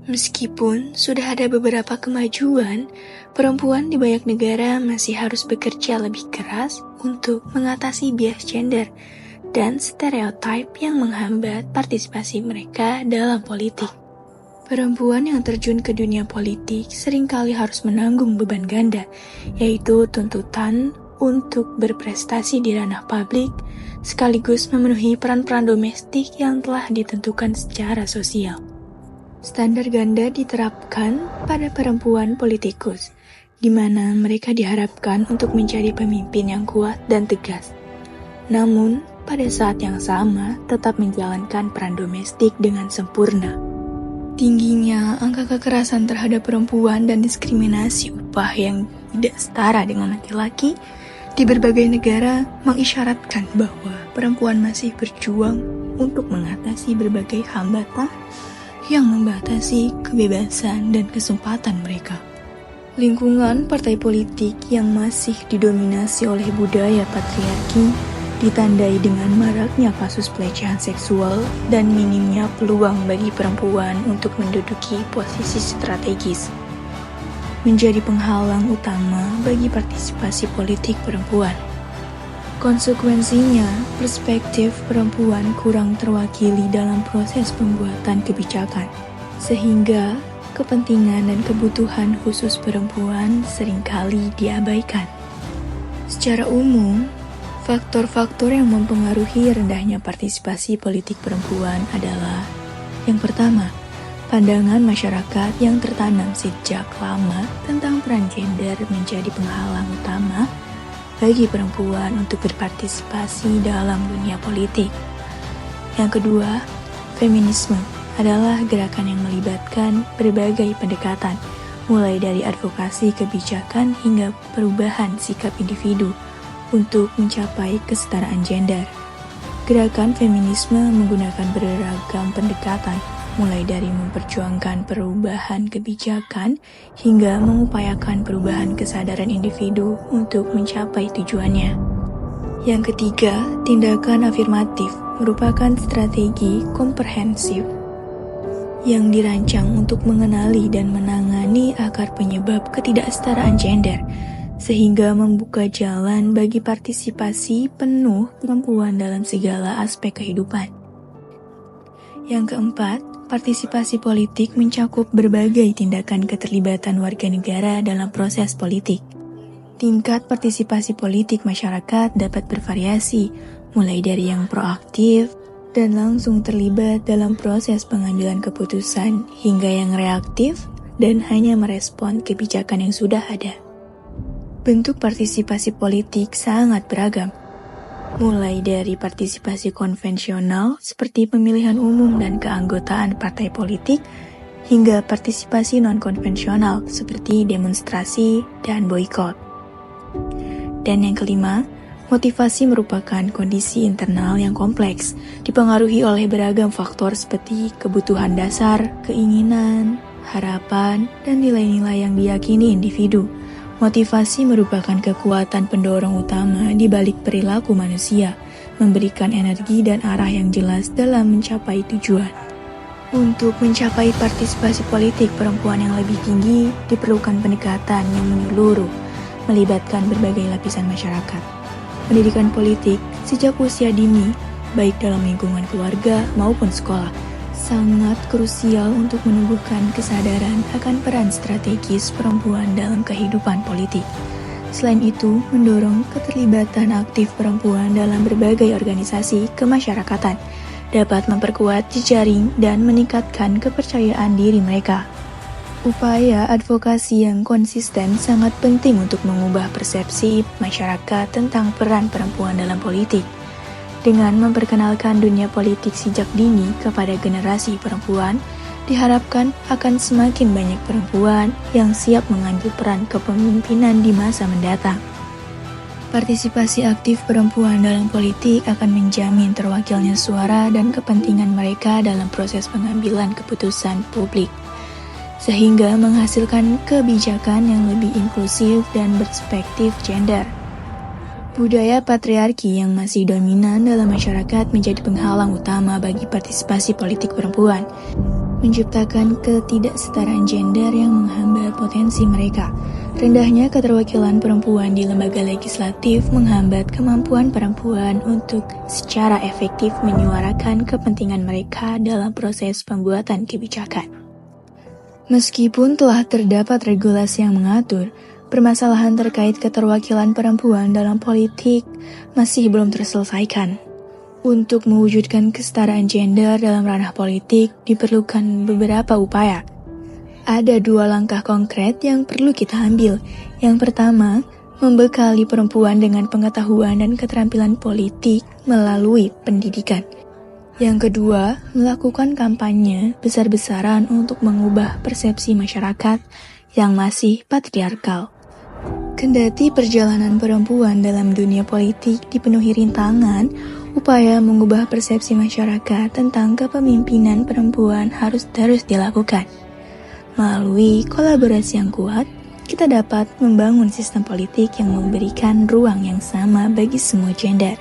Meskipun sudah ada beberapa kemajuan, perempuan di banyak negara masih harus bekerja lebih keras untuk mengatasi bias gender dan stereotip yang menghambat partisipasi mereka dalam politik. Perempuan yang terjun ke dunia politik seringkali harus menanggung beban ganda, yaitu tuntutan untuk berprestasi di ranah publik, sekaligus memenuhi peran-peran domestik yang telah ditentukan secara sosial. Standar ganda diterapkan pada perempuan politikus, di mana mereka diharapkan untuk menjadi pemimpin yang kuat dan tegas. Namun, pada saat yang sama, tetap menjalankan peran domestik dengan sempurna. Tingginya angka kekerasan terhadap perempuan dan diskriminasi upah yang tidak setara dengan laki-laki di berbagai negara mengisyaratkan bahwa perempuan masih berjuang untuk mengatasi berbagai hambatan yang membatasi kebebasan dan kesempatan mereka. Lingkungan partai politik yang masih didominasi oleh budaya patriarki ditandai dengan maraknya kasus pelecehan seksual dan minimnya peluang bagi perempuan untuk menduduki posisi strategis, menjadi penghalang utama bagi partisipasi politik perempuan. Konsekuensinya, perspektif perempuan kurang terwakili dalam proses pembuatan kebijakan, sehingga kepentingan dan kebutuhan khusus perempuan seringkali diabaikan. Secara umum, faktor-faktor yang mempengaruhi rendahnya partisipasi politik perempuan adalah: yang pertama, pandangan masyarakat yang tertanam sejak lama tentang peran gender menjadi penghalang utama bagi perempuan untuk berpartisipasi dalam dunia politik. Yang kedua, feminisme adalah gerakan yang melibatkan berbagai pendekatan, mulai dari advokasi kebijakan hingga perubahan sikap individu untuk mencapai kesetaraan gender. Gerakan feminisme menggunakan beragam pendekatan, mulai dari memperjuangkan perubahan kebijakan hingga mengupayakan perubahan kesadaran individu untuk mencapai tujuannya. Yang ketiga, tindakan afirmatif merupakan strategi komprehensif yang dirancang untuk mengenali dan menangani akar penyebab ketidaksetaraan gender, sehingga membuka jalan bagi partisipasi penuh perempuan dalam segala aspek kehidupan. Yang keempat, partisipasi politik mencakup berbagai tindakan keterlibatan warga negara dalam proses politik. Tingkat partisipasi politik masyarakat dapat bervariasi, mulai dari yang proaktif dan langsung terlibat dalam proses pengambilan keputusan, hingga yang reaktif dan hanya merespon kebijakan yang sudah ada. Bentuk partisipasi politik sangat beragam, mulai dari partisipasi konvensional seperti pemilihan umum dan keanggotaan partai politik, hingga partisipasi non-konvensional seperti demonstrasi dan boikot. Dan yang kelima, motivasi merupakan kondisi internal yang kompleks, dipengaruhi oleh beragam faktor seperti kebutuhan dasar, keinginan, harapan, dan nilai-nilai yang diyakini individu. Motivasi merupakan kekuatan pendorong utama di balik perilaku manusia, memberikan energi dan arah yang jelas dalam mencapai tujuan. Untuk mencapai partisipasi politik perempuan yang lebih tinggi, diperlukan pendekatan yang menyeluruh, melibatkan berbagai lapisan masyarakat. Pendidikan politik sejak usia dini, baik dalam lingkungan keluarga maupun sekolah, sangat krusial untuk menumbuhkan kesadaran akan peran strategis perempuan dalam kehidupan politik. Selain itu, mendorong keterlibatan aktif perempuan dalam berbagai organisasi kemasyarakatan dapat memperkuat jejaring dan meningkatkan kepercayaan diri mereka. Upaya advokasi yang konsisten sangat penting untuk mengubah persepsi masyarakat tentang peran perempuan dalam politik. Dengan memperkenalkan dunia politik sejak dini kepada generasi perempuan, diharapkan akan semakin banyak perempuan yang siap mengambil peran kepemimpinan di masa mendatang. Partisipasi aktif perempuan dalam politik akan menjamin terwakilnya suara dan kepentingan mereka dalam proses pengambilan keputusan publik, sehingga menghasilkan kebijakan yang lebih inklusif dan berspektif gender. Budaya patriarki yang masih dominan dalam masyarakat menjadi penghalang utama bagi partisipasi politik perempuan. menciptakan ketidaksetaraan gender yang menghambat potensi mereka. Rendahnya keterwakilan perempuan di lembaga legislatif menghambat kemampuan perempuan untuk secara efektif menyuarakan kepentingan mereka dalam proses pembuatan kebijakan. Meskipun telah terdapat regulasi yang mengatur, permasalahan terkait keterwakilan perempuan dalam politik masih belum terselesaikan. Untuk mewujudkan kesetaraan gender dalam ranah politik diperlukan beberapa upaya. Ada 2 langkah konkret yang perlu kita ambil. Yang pertama, membekali perempuan dengan pengetahuan dan keterampilan politik melalui pendidikan. Yang kedua, melakukan kampanye besar-besaran untuk mengubah persepsi masyarakat yang masih patriarkal. Kendati perjalanan perempuan dalam dunia politik dipenuhi rintangan, upaya mengubah persepsi masyarakat tentang kepemimpinan perempuan harus terus dilakukan. Melalui kolaborasi yang kuat, kita dapat membangun sistem politik yang memberikan ruang yang sama bagi semua gender.